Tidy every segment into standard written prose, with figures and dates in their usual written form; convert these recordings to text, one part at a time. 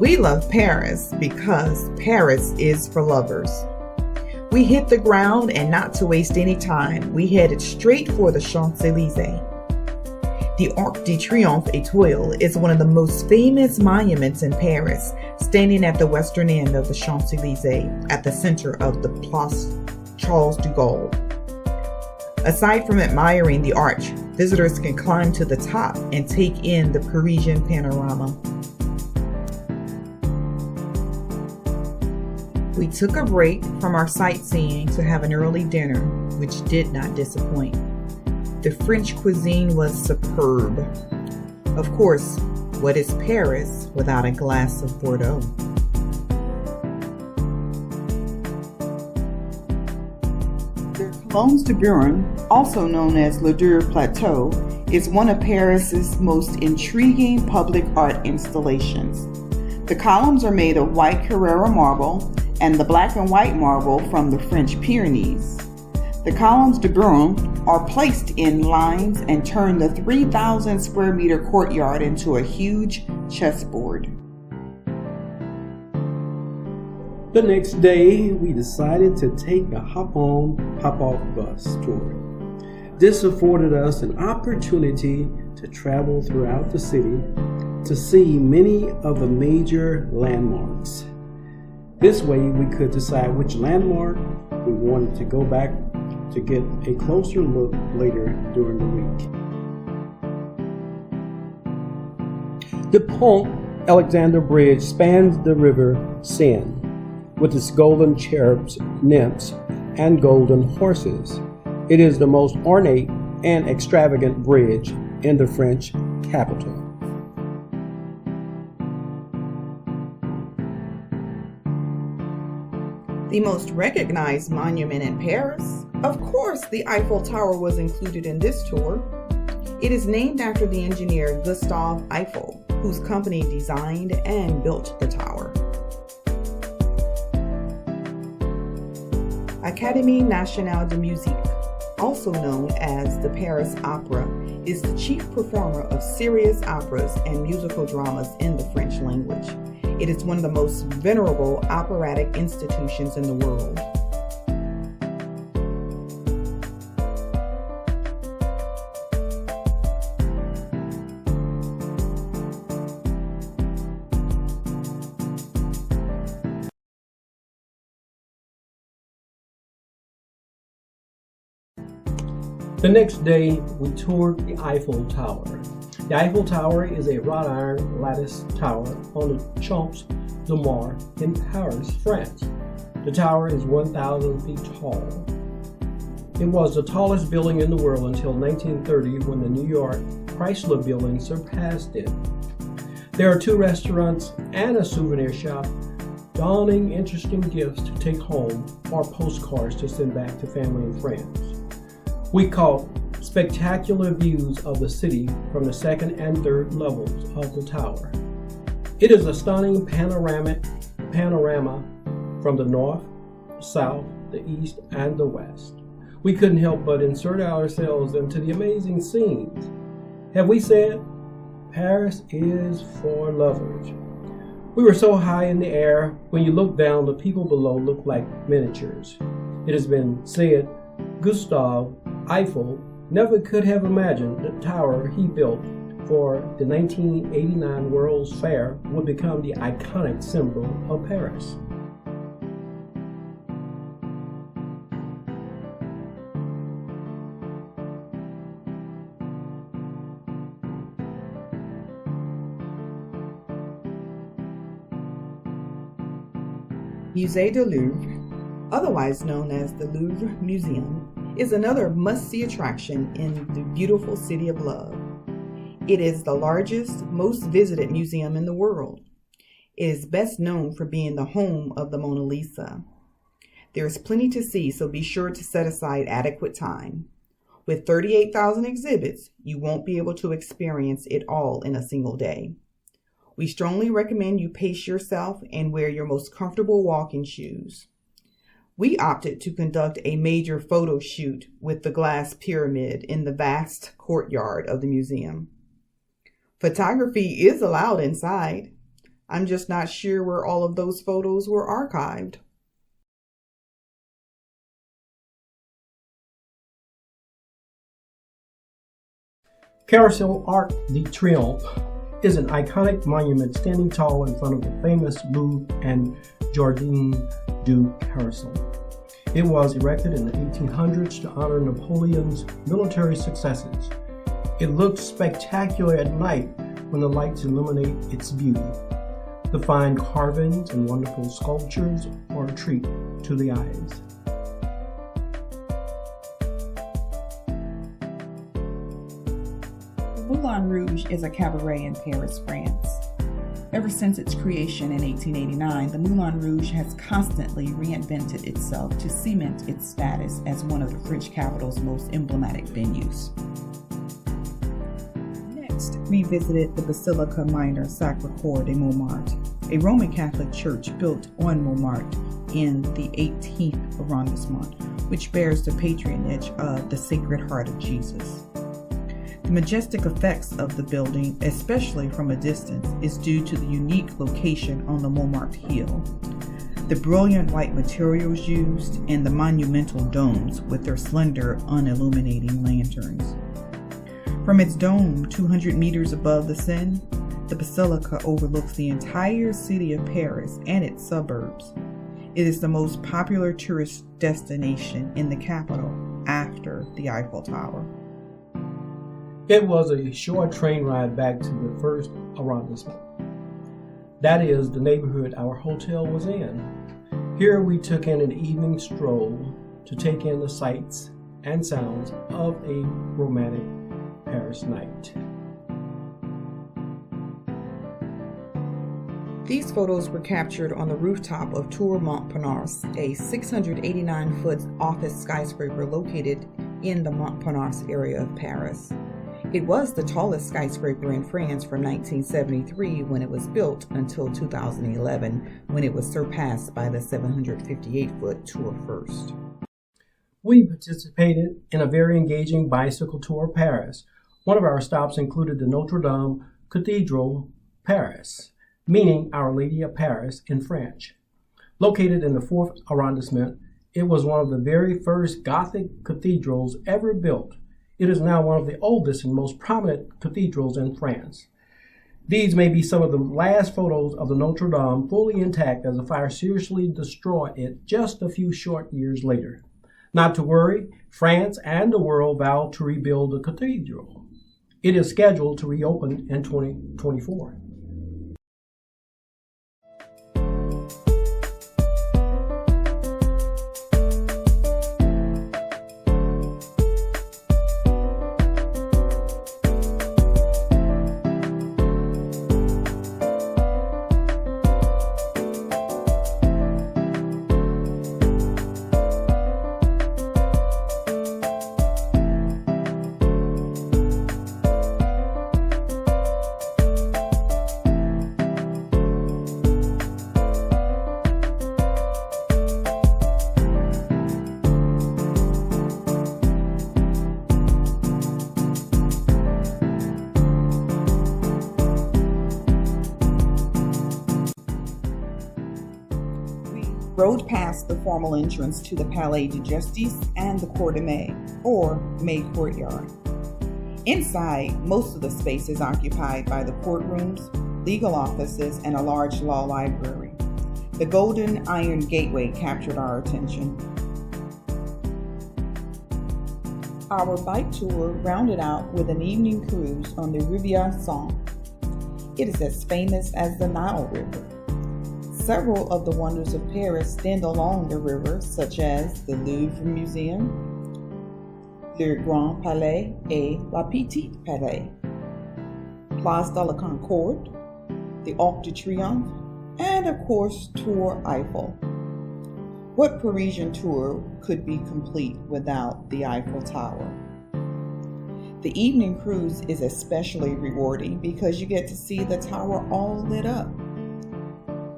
We love Paris because Paris is for lovers. We hit the ground, and not to waste any time, we headed straight for the Champs-Élysées. The Arc de Triomphe Étoile is one of the most famous monuments in Paris, standing at the western end of the Champs-Élysées at the center of the Place Charles de Gaulle. Aside from admiring the arch, visitors can climb to the top and take in the Parisian panorama. We took a break from our sightseeing to have an early dinner, which did not disappoint. The French cuisine was superb. Of course, what is Paris without a glass of Bordeaux? The Colombe de Buron, also known as Le Deux Plateau, is one of Paris's most intriguing public art installations. The columns are made of white Carrara marble and the black and white marble from the French Pyrenees. The columns de Buron are placed in lines and turn the 3,000 square meter courtyard into a huge chessboard. The next day, we decided to take a hop-on, hop-off bus tour. This afforded us an opportunity to travel throughout the city to see many of the major landmarks. This way, we could decide which landmark we wanted to go back to get a closer look later during the week. The Pont Alexander Bridge spans the river Seine with its golden cherubs, nymphs, and golden horses. It is the most ornate and extravagant bridge in the French capital. The most recognized monument in Paris? Of course, the Eiffel Tower was included in this tour. It is named after the engineer Gustave Eiffel, whose company designed and built the tower. Académie Nationale de Musique, also known as the Paris Opera, is the chief performer of serious operas and musical dramas in the French language. It is one of the most venerable operatic institutions in the world. The next day, we toured the Eiffel Tower. The Eiffel Tower is a wrought iron lattice tower on the Champs de Mars in Paris, France. The tower is 1,000 feet tall. It was the tallest building in the world until 1930 when the New York Chrysler Building surpassed it. There are 2 restaurants and a souvenir shop, donning interesting gifts to take home or postcards to send back to family and friends. We caught spectacular views of the city from the 2nd and 3rd levels of the tower. It is a stunning panorama from the north, south, the east, and the west. We couldn't help but insert ourselves into the amazing scenes. Have we said, Paris is for lovers? We were so high in the air, when you look down, the people below look like miniatures. It has been said, Gustave Eiffel never could have imagined the tower he built for the 1989 World's Fair would become the iconic symbol of Paris. Musée du Louvre, otherwise known as the Louvre Museum, is another must-see attraction in the beautiful city of love. It is the largest, most visited museum in the world. It is best known for being the home of the Mona Lisa. There is plenty to see, so be sure to set aside adequate time. With 38,000 exhibits, you won't be able to experience it all in a single day. We strongly recommend you pace yourself and wear your most comfortable walking shoes. We opted to conduct a major photo shoot with the glass pyramid in the vast courtyard of the museum. Photography is allowed inside. I'm just not sure where all of those photos were archived. Carousel Arc de Triomphe is an iconic monument standing tall in front of the famous Louvre and Jardin du Carousel. It was erected in the 1800s to honor Napoleon's military successes. It looks spectacular at night when the lights illuminate its beauty. The fine carvings and wonderful sculptures are a treat to the eyes. Moulin Rouge is a cabaret in Paris, France. Ever since its creation in 1889, the Moulin Rouge has constantly reinvented itself to cement its status as one of the French capital's most emblematic venues. Next, we visited the Basilica Minor Sacré-Cœur de Montmartre, a Roman Catholic church built on Montmartre in the 18th arrondissement, which bears the patronage of the Sacred Heart of Jesus. The majestic effects of the building, especially from a distance, is due to the unique location on the Montmartre Hill, the brilliant white materials used, and the monumental domes with their slender, unilluminating lanterns. From its dome 200 meters above the Seine, the basilica overlooks the entire city of Paris and its suburbs. It is the most popular tourist destination in the capital after the Eiffel Tower. It was a short train ride back to the first arrondissement. That is the neighborhood our hotel was in. Here we took in an evening stroll to take in the sights and sounds of a romantic Paris night. These photos were captured on the rooftop of Tour Montparnasse, a 689-foot office skyscraper located in the Montparnasse area of Paris. It was the tallest skyscraper in France from 1973 when it was built until 2011 when it was surpassed by the 758-foot Tour First. We participated in a very engaging bicycle tour of Paris. One of our stops included the Notre Dame Cathedral, Paris, meaning Our Lady of Paris in French. Located in the 4th arrondissement, it was one of the very first Gothic cathedrals ever built. It is now one of the oldest and most prominent cathedrals in France. These may be some of the last photos of the Notre Dame fully intact as the fire seriously destroyed it just a few short years later. Not to worry, France and the world vowed to rebuild the cathedral. It is scheduled to reopen in 2024. Rode past the formal entrance to the Palais de Justice and the Cour de Mai, or May Courtyard. Inside, most of the space is occupied by the courtrooms, legal offices, and a large law library. The Golden Iron Gateway captured our attention. Our bike tour rounded out with an evening cruise on the Rivière Seine. It is as famous as the Nile River. Several of the wonders of Paris stand along the river, such as the Louvre Museum, Le Grand Palais et La Petite Palais, Place de la Concorde, the Arc de Triomphe, and of course Tour Eiffel. What Parisian tour could be complete without the Eiffel Tower? The evening cruise is especially rewarding because you get to see the tower all lit up.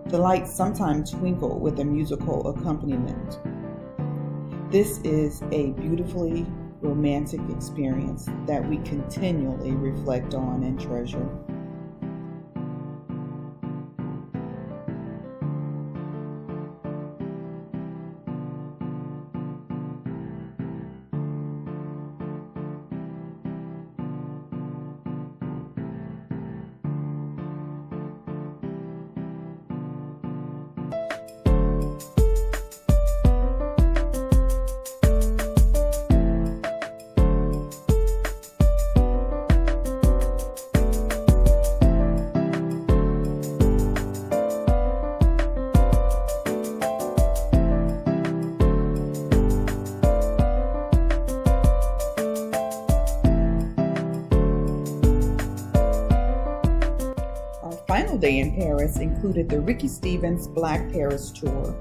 The lights sometimes twinkle with a musical accompaniment. This is a beautifully romantic experience that we continually reflect on and treasure. day in Paris included the Ricky Stevens Black Paris Tour.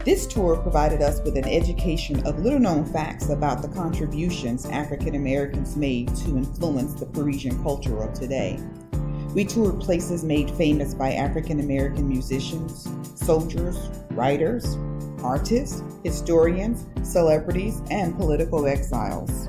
This tour provided us with an education of little-known facts about the contributions African Americans made to influence the Parisian culture of today. We toured places made famous by African American musicians, soldiers, writers, artists, historians, celebrities, and political exiles.